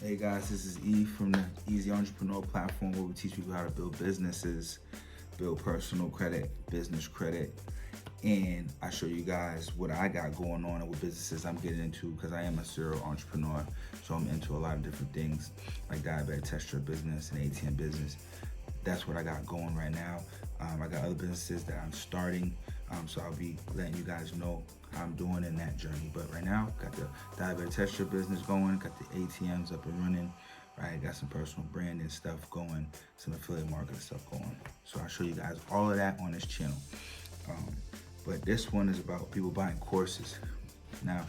Hey guys, this is E from the Easy Entrepreneur platform where we teach people how to build businesses, build personal credit, business credit, and I show you guys what I got going on and what businesses I'm getting into because I am a serial entrepreneur. So I'm into a lot of different things like diabetic test strip business and ATM business. That's what I got going right now. I got other businesses that I'm starting, so I'll be letting you guys know how I'm doing in that journey. But right now, got the diabetic test strip business going, got the ATMs up and running, right? Got some personal branding stuff going, some affiliate marketing stuff going. So I'll show you guys all of that on this channel. But this one is about people buying courses. Now,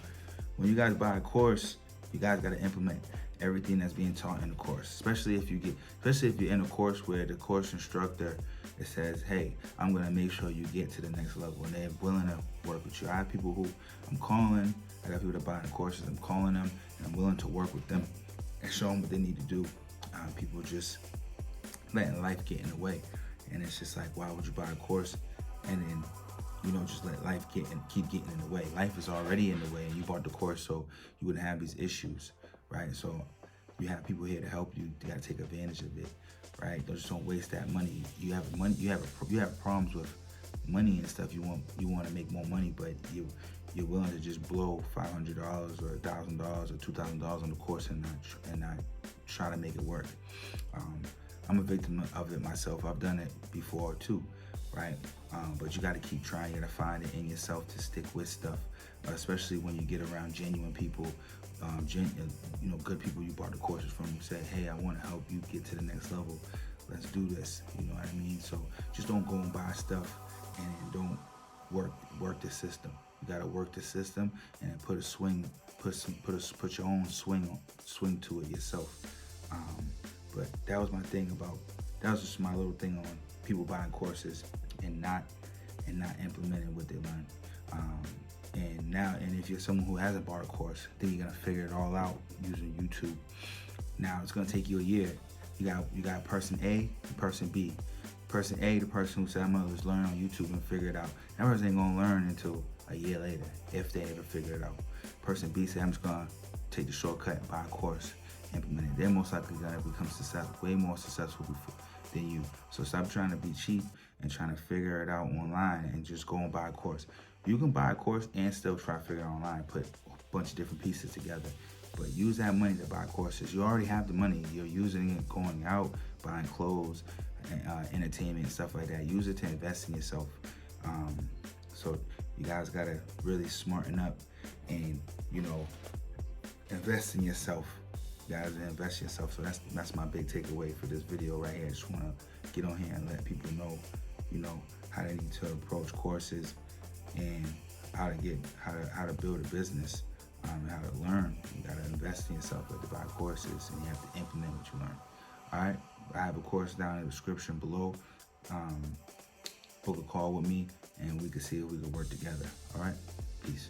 when you guys buy a course, you guys got to implement everything that's being taught in the course, especially if you're in a course where the course instructor, it says, hey, I'm going to make sure you get to the next level, and they're willing to work with you. I have people who I'm calling, I got people that buy courses, I'm calling them, and I'm willing to work with them and show them what they need to do. People just letting life get in the way, and it's just like, why would you buy a course and then just let life keep getting in the way? Life is already in the way, and you bought the course so you wouldn't have these issues, right? So you have people here to help you. You got to take advantage of it, right? Don't waste that money. You have problems with money and stuff. You want to make more money, but you're willing to just blow $500 or $1,000 or $2,000 on the course and not try to make it work. I'm a victim of it myself. I've done it before too, right? But you got to keep trying. You got to find it in yourself to stick with stuff, especially when you get around genuine people, good people you bought the courses from. You say, hey, I want to help you get to the next level. Let's do this. You know what I mean? So just don't go and buy stuff and don't work the system. You got to work the system and then put your own swing to it yourself. But that was just my little thing on people buying courses and not implementing what they learned. And if you're someone who hasn't bought a course, then you're gonna figure it all out using YouTube. Now it's gonna take you a year. You got person A and person B. Person A, the person who said I'm gonna just learn on YouTube and figure it out. That person ain't gonna learn until a year later, if they ever figure it out. Person B said I'm just gonna take the shortcut and buy a course, implement it. They're most likely gonna become way more successful than you. So stop trying to be cheap and trying to figure it out online and just go and buy a course. You can buy a course and still try to figure it out online, put a bunch of different pieces together. But use that money to buy courses. You already have the money. You're using it going out, buying clothes, entertainment, and stuff like that. Use it to invest in yourself. So you guys gotta really smarten up and invest in yourself. You guys invest in yourself. So that's my big takeaway for this video right here. I just wanna get on here and let people know, how they need to approach courses and how to build a business, and how to learn. You gotta invest in yourself, like to buy courses, and you have to implement what you learn. All right, I have a course down in the description below. Book a call with me, and we can see if we can work together. All right, peace.